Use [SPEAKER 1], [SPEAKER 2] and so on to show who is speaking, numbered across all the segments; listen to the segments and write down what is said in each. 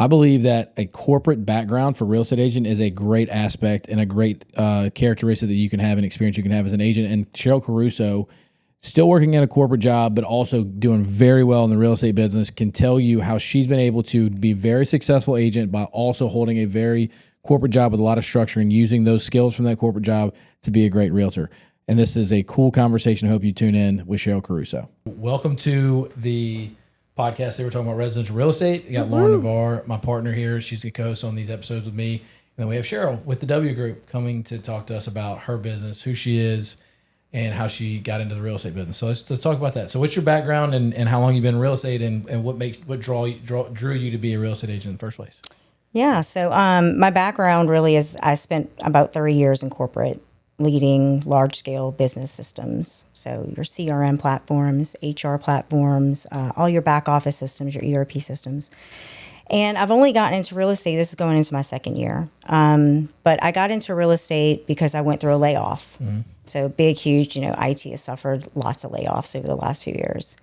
[SPEAKER 1] I believe that a corporate background for real estate agent is a great aspect and a great characteristic that you can have and experience you can have as an agent. And Cheryl Caruso, still working at a corporate job, but also doing very well in the real estate business, can tell you how she's been able to be a very successful agent by also holding a very corporate job with a lot of structure and using those skills from that corporate job to be a great realtor. And this is a cool conversation. I hope you tune in with Cheryl Caruso. Welcome to the podcast. They were talking about residential real estate. You got Lauren Navarre, my partner here. She's the co-host on these episodes with me. And then we have Cheryl with the W Group coming to talk to us about her business, who she is, and how she got into the real estate business. So let's talk about that. So what's your background and how long you've been in real estate and what drew you to be a real estate agent in the first place?
[SPEAKER 2] Yeah. So my background really is I spent about 30 years in corporate leading large scale business systems. So your CRM platforms, HR platforms, all your back office systems, your ERP systems. And I've only gotten into real estate. This is going into my second year. But I got into real estate because I went through a layoff. Mm-hmm. So big, huge, IT has suffered lots of layoffs over the last few years.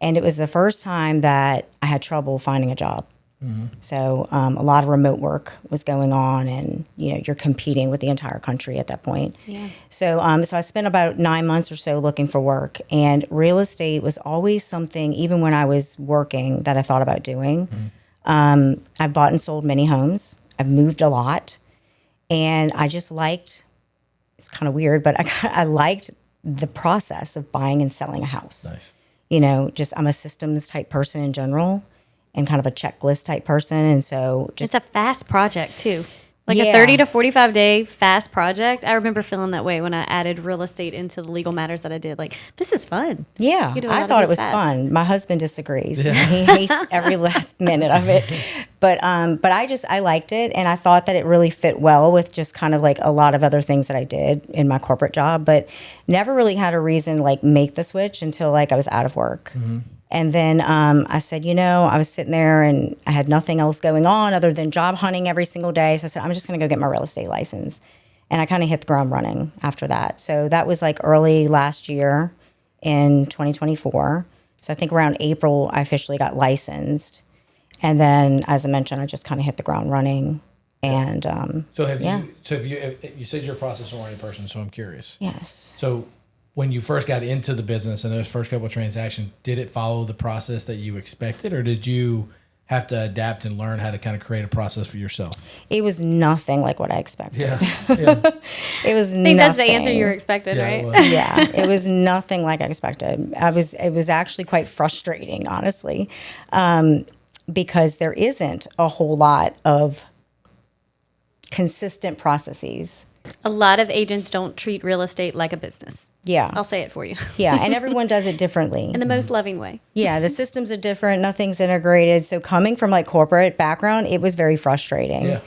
[SPEAKER 2] And it was the first time that I had trouble finding a job. Mm-hmm. So a lot of remote work was going on and, you're competing with the entire country at that point. Yeah. So I spent about 9 months or so looking for work. And real estate was always something, even when I was working, that I thought about doing. Mm-hmm. I've bought and sold many homes. I've moved a lot. And I just liked, it's kind of weird, but I liked the process of buying and selling a house. Nice. I'm a systems type person in general and kind of a checklist type person. And so
[SPEAKER 3] it's a fast project too. Like a 30 to 45 day fast project. I remember feeling that way when I added real estate into the legal matters that I did. Like, this is fun.
[SPEAKER 2] Yeah, I thought it was fun. My husband disagrees. Yeah. He hates every last minute of it. But I liked it, and I thought that it really fit well with just kind of like a lot of other things that I did in my corporate job, but never really had a reason like make the switch until like I was out of work. Mm-hmm. And then I said, I was sitting there and I had nothing else going on other than job hunting every single day. So I said, I'm just going to go get my real estate license. And I kind of hit the ground running after that. So that was like early last year in 2024. So I think around April, I officially got licensed. And then, as I mentioned, I just kind of hit the ground running. And
[SPEAKER 1] you said you're a process-oriented person, so I'm curious.
[SPEAKER 2] Yes.
[SPEAKER 1] So when you first got into the business and those first couple of transactions, did it follow the process that you expected, or did you have to adapt and learn how to kind of create a process for yourself?
[SPEAKER 2] It was nothing like what I expected.
[SPEAKER 1] Yeah.
[SPEAKER 2] It was
[SPEAKER 3] I think that's the answer you were expected, right?
[SPEAKER 2] It was nothing like I expected. It was actually quite frustrating, honestly, because there isn't a whole lot of consistent processes.
[SPEAKER 3] A lot of agents don't treat real estate like a business.
[SPEAKER 2] Yeah.
[SPEAKER 3] I'll say it for you.
[SPEAKER 2] Yeah, and everyone does it differently.
[SPEAKER 3] In the most loving way.
[SPEAKER 2] Yeah, the systems are different. Nothing's integrated. So coming from like corporate background, it was very frustrating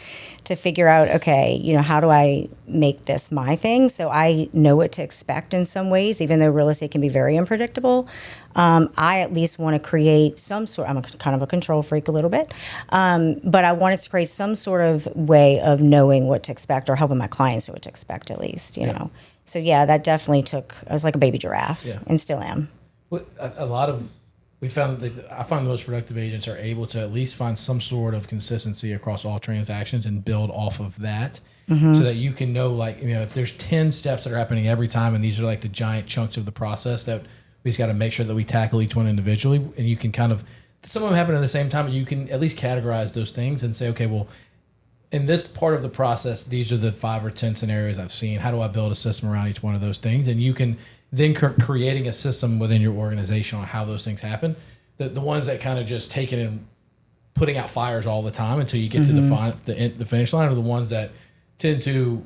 [SPEAKER 2] to figure out, okay, how do I make this my thing? So I know what to expect in some ways, even though real estate can be very unpredictable. I at least want to create some sort, I'm kind of a control freak a little bit, but I wanted to create some sort of way of knowing what to expect or helping my clients know what to expect at least, you know. So that definitely I was like a baby giraffe and still am.
[SPEAKER 1] Well, I found the most productive agents are able to at least find some sort of consistency across all transactions and build off of that so that you can know, like, if there's 10 steps that are happening every time and these are like the giant chunks of the process that we just got to make sure that we tackle each one individually, and you can kind of, some of them happen at the same time, and you can at least categorize those things and say, okay, well, in this part of the process, these are the 5 or 10 scenarios I've seen. How do I build a system around each one of those things? And you can then creating a system within your organization on how those things happen. The ones that kind of just take it and putting out fires all the time until you get to the finish line are the ones that tend to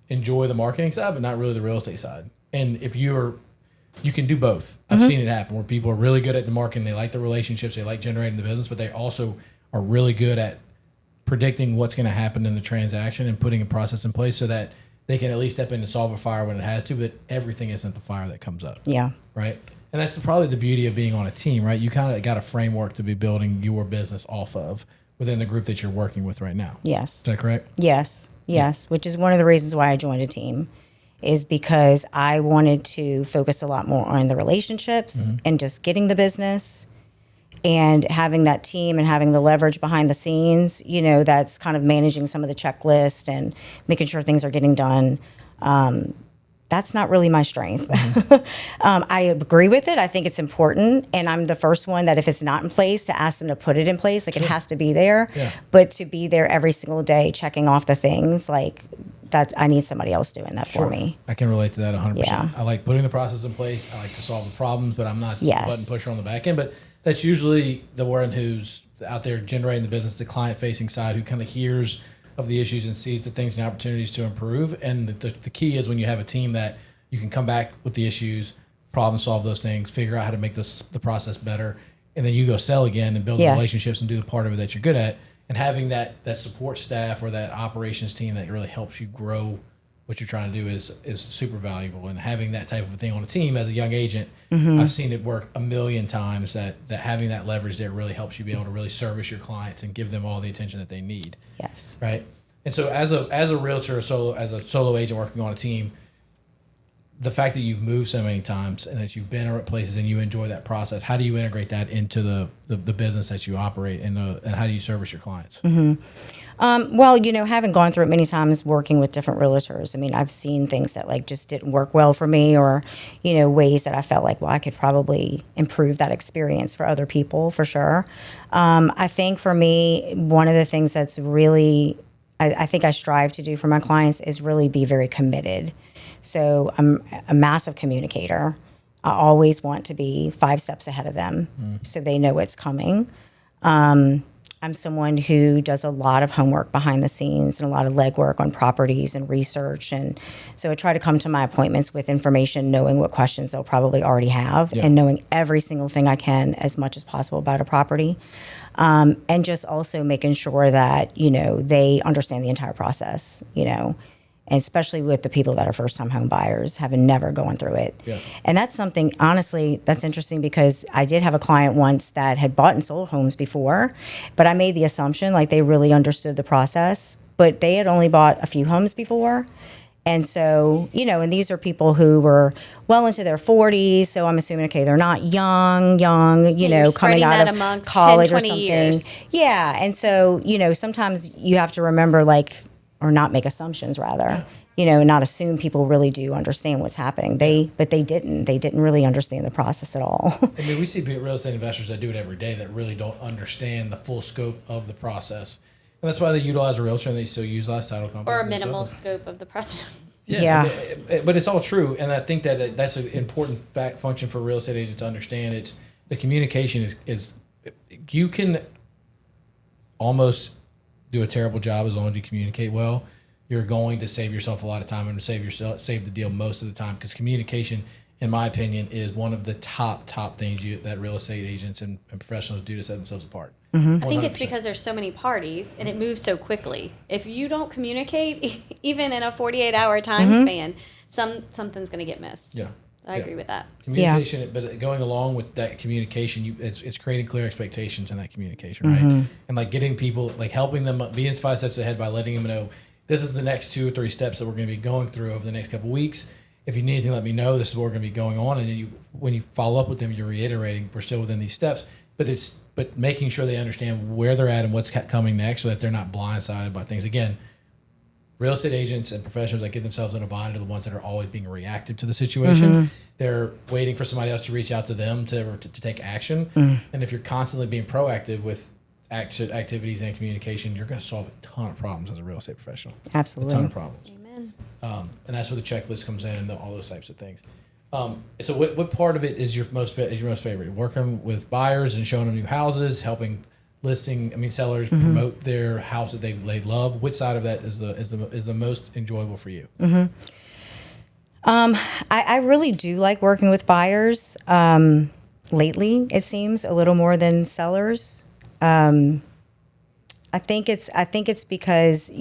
[SPEAKER 1] enjoy the marketing side, but not really the real estate side. And if you can do both. I've seen it happen where people are really good at the marketing. They like the relationships. They like generating the business, but they also are really good at predicting what's going to happen in the transaction and putting a process in place so that they can at least step in and solve a fire when it has to, but everything isn't the fire that comes up.
[SPEAKER 2] Yeah.
[SPEAKER 1] Right? And that's probably the beauty of being on a team, right? You kind of got a framework to be building your business off of within the group that you're working with right now.
[SPEAKER 2] Yes.
[SPEAKER 1] Is that correct?
[SPEAKER 2] Yes. Which is one of the reasons why I joined a team, is because I wanted to focus a lot more on the relationships and just getting the business And having that team and having the leverage behind the scenes, that's kind of managing some of the checklist and making sure things are getting done. That's not really my strength. I agree with it. I think it's important. And I'm the first one that if it's not in place, to ask them to put it in place. Like, it has to be there.
[SPEAKER 1] Yeah.
[SPEAKER 2] But to be there every single day, checking off the things, like, that, I need somebody else doing that for me.
[SPEAKER 1] I can relate to that 100%.
[SPEAKER 2] Yeah.
[SPEAKER 1] I like putting the process in place. I like to solve the problems, but I'm not
[SPEAKER 2] Yes.
[SPEAKER 1] the button pusher on the back end. But that's usually the one who's out there generating the business, the client-facing side, who kind of hears of the issues and sees the things and opportunities to improve. And the key is when you have a team that you can come back with the issues, problem solve those things, figure out how to make the process better, and then you go sell again and build the relationships and do the part of it that you're good at. And having that support staff or that operations team that really helps you grow what you're trying to do is super valuable. And having that type of thing on a team as a young agent, I've seen it work a million times, that having that leverage there really helps you be able to really service your clients and give them all the attention that they need.
[SPEAKER 2] Yes.
[SPEAKER 1] Right. And so as a realtor, as a solo agent working on a team, the fact that you've moved so many times and that you've been at places and you enjoy that process, how do you integrate that into the business that you operate, and how do you service your clients?
[SPEAKER 2] Well, having gone through it many times working with different realtors, I mean, I've seen things that like just didn't work well for me, or, ways that I felt like, well, I could probably improve that experience for other people, for sure. I think for me, one of the things that's really, I think I strive to do for my clients is really be very committed. So I'm a massive communicator. I always want to be 5 steps ahead of them so they know what's coming. I'm someone who does a lot of homework behind the scenes and a lot of legwork on properties and research. And so I try to come to my appointments with information, knowing what questions they'll probably already have, and knowing every single thing I can as much as possible about a property. And just also making sure that, they understand the entire process, and especially with the people that are first-time home buyers, having never gone through it.
[SPEAKER 1] Yeah.
[SPEAKER 2] And that's something, honestly, that's interesting, because I did have a client once that had bought and sold homes before, but I made the assumption like they really understood the process, but they had only bought a few homes before. And so, and these are people who were well into their 40s, so I'm assuming, okay, they're not young, coming out of college 10, or something.
[SPEAKER 3] Years.
[SPEAKER 2] Yeah, and so, sometimes you have to remember, or not make assumptions, rather, and not assume people really do understand what's happening. But they didn't. They didn't really understand the process at all.
[SPEAKER 1] I mean, we see real estate investors that do it every day that really don't understand the full scope of the process. And that's why they utilize a realtor, and they still utilize title companies.
[SPEAKER 3] Or a minimal scope of the process.
[SPEAKER 2] Yeah.
[SPEAKER 1] But it's all true. And I think that that's an important function for a real estate agent to understand. It's the communication is you can almost do a terrible job as long as you communicate well. You're going to save yourself a lot of time and save the deal most of the time, because communication, in my opinion, is one of the top things that real estate agents and professionals do to set themselves apart.
[SPEAKER 3] I think it's because there's so many parties and it moves so quickly. If you don't communicate, even in a 48-hour time span, something's going to get missed.
[SPEAKER 1] Yeah.
[SPEAKER 3] I agree with that.
[SPEAKER 1] Communication, but going along with that communication, it's creating clear expectations in that communication, right? And getting people, helping them being 5 steps ahead by letting them know this is the next 2 or 3 steps that we're going to be going through over the next couple of weeks. If you need anything, let me know. This is what we're going to be going on. And then when you follow up with them, you're reiterating we're still within these steps. But making sure they understand where they're at and what's coming next, so that they're not blindsided by things. Again, real estate agents and professionals that get themselves in a bind are the ones that are always being reactive to the situation. They're waiting for somebody else to reach out to them to take action. And if you're constantly being proactive with activities and communication, you're going to solve a ton of problems as a real estate professional.
[SPEAKER 2] Absolutely.
[SPEAKER 1] A ton of problems.
[SPEAKER 3] Amen.
[SPEAKER 1] And that's where the checklist comes in, and all those types of things. So what part of it is your most favorite? Working with buyers and showing them new houses, helping sellers promote their house that they love. Which side of that is the most enjoyable for you?
[SPEAKER 2] I really do like working with buyers. Lately, it seems a little more than sellers. I think it's because,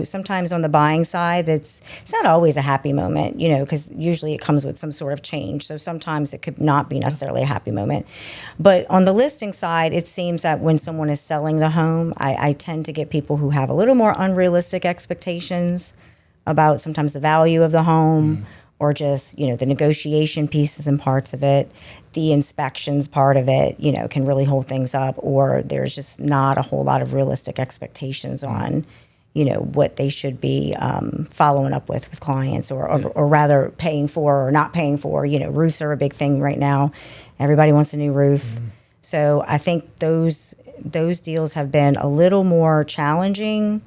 [SPEAKER 2] sometimes on the buying side, it's not always a happy moment, because usually it comes with some sort of change. So sometimes it could not be necessarily a happy moment. But on the listing side, it seems that when someone is selling the home, I tend to get people who have a little more unrealistic expectations about sometimes the value of the home or just, the negotiation pieces and parts of it, the inspections part of it, can really hold things up, or there's just not a whole lot of realistic expectations on, what they should be following up with clients, or rather paying for or not paying for. Roofs are a big thing right now. Everybody wants a new roof. So I think those deals have been a little more challenging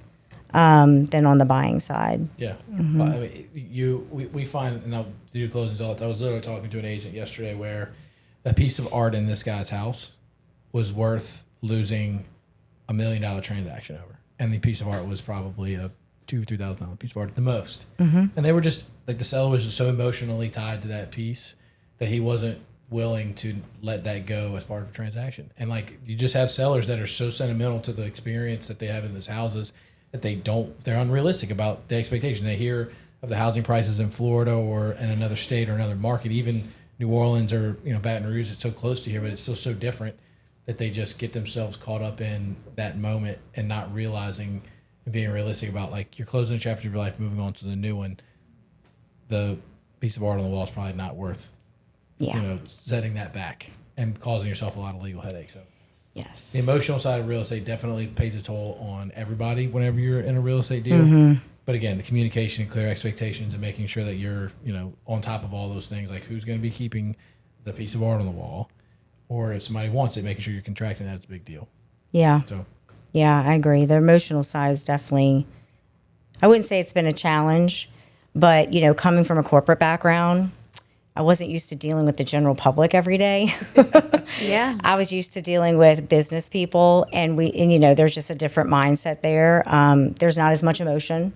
[SPEAKER 2] than on the buying side.
[SPEAKER 1] Yeah. Well, I mean, we find, and I'll do closings all the time. I was literally talking to an agent yesterday where a piece of art in this guy's house was worth losing $1 million transaction over. And the piece of art was probably a $2,000 piece of art at the most. And they were just, like, the seller was just so emotionally tied to that piece that he wasn't willing to let that go as part of a transaction. And, like, you just have sellers that are so sentimental to the experience that they have in those houses that they're unrealistic about the expectation. They hear of the housing prices in Florida or in another state or another market, even New Orleans or, Baton Rouge. It's so close to here, but it's still so different that they just get themselves caught up in that moment and not realizing and being realistic about, like, you're closing a chapter of your life, moving on to the new one. The piece of art on the wall is probably not worth, setting that back and causing yourself a lot of legal headaches. So
[SPEAKER 2] Yes.
[SPEAKER 1] the emotional side of real estate definitely pays a toll on everybody whenever you're in a real estate deal. But again, the communication and clear expectations and making sure that you're, on top of all those things, like who's going to be keeping the piece of art on the wall, or if somebody wants it, making sure you're contracting that, it's a big deal.
[SPEAKER 2] Yeah.
[SPEAKER 1] So
[SPEAKER 2] Yeah, I agree. The emotional side is definitely, I wouldn't say it's been a challenge, but, coming from a corporate background, I wasn't used to dealing with the general public every day.
[SPEAKER 3] Yeah.
[SPEAKER 2] I was used to dealing with business people, and there's just a different mindset there. There's not as much emotion,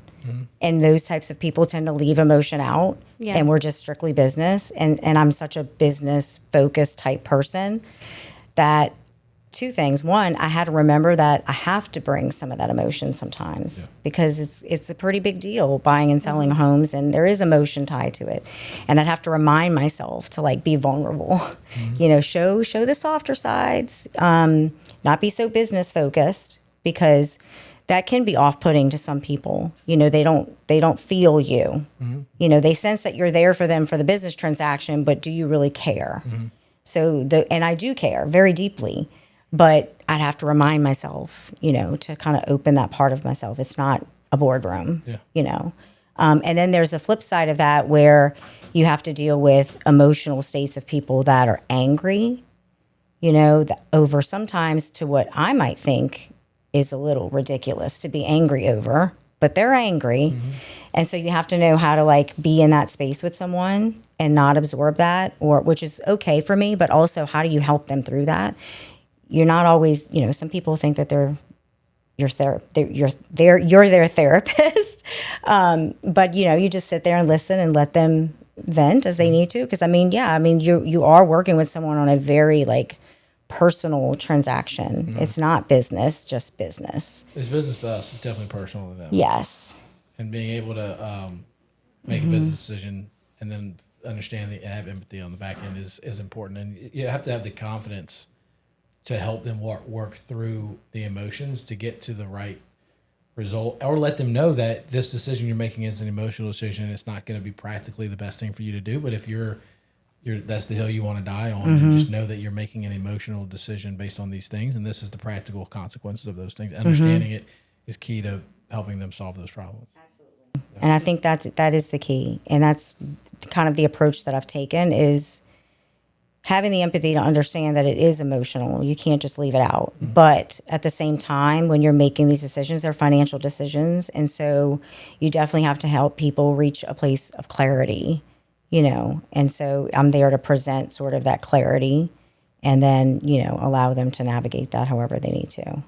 [SPEAKER 2] and those types of people tend to leave emotion out,
[SPEAKER 3] Yeah.
[SPEAKER 2] and we're just strictly business. And I'm such a business focused type person that two things. One, I had to remember that I have to bring some of that emotion sometimes because it's a pretty big deal buying and selling homes, and there is emotion tied to it. And I'd have to remind myself to, like, be vulnerable, show the softer sides, not be so business focused, because that can be off-putting to some people. They don't feel you. They sense that you're there for them for the business transaction, but do you really care? So and I do care very deeply. But I'd have to remind myself, to kind of open that part of myself. It's not a boardroom, And then there's a flip side of that where you have to deal with emotional states of people that are angry, over sometimes to what I might think is a little ridiculous to be angry over, but they're angry. And so you have to know how to, like, be in that space with someone and not absorb that, which is okay for me, but also how do you help them through that? You're not always, some people think that you're their therapist. But you just sit there and listen and let them vent as they need to. Because you are working with someone on a very, like, personal transaction. It's not business, just business.
[SPEAKER 1] it's business to us. It's definitely personal to them.
[SPEAKER 2] Yes.
[SPEAKER 1] And being able to make a business decision and then understand and have empathy on the back end is important. And you have to have the confidence to help them work through the emotions to get to the right result, or let them know that this decision you're making is an emotional decision and it's not going to be practically the best thing for you to do. But if you're that's the hill you want to die on, and just know that you're making an emotional decision based on these things, and this is the practical consequences of those things. Understanding it is key to helping them solve those problems.
[SPEAKER 2] Absolutely. And I think that is the key. And that's kind of the approach that I've taken, is having the empathy to understand that it is emotional. You can't just leave it out. But at the same time, when you're making these decisions, they're financial decisions. And so you definitely have to help people reach a place of clarity, And so I'm there to present sort of that clarity and then, allow them to navigate that however they need to.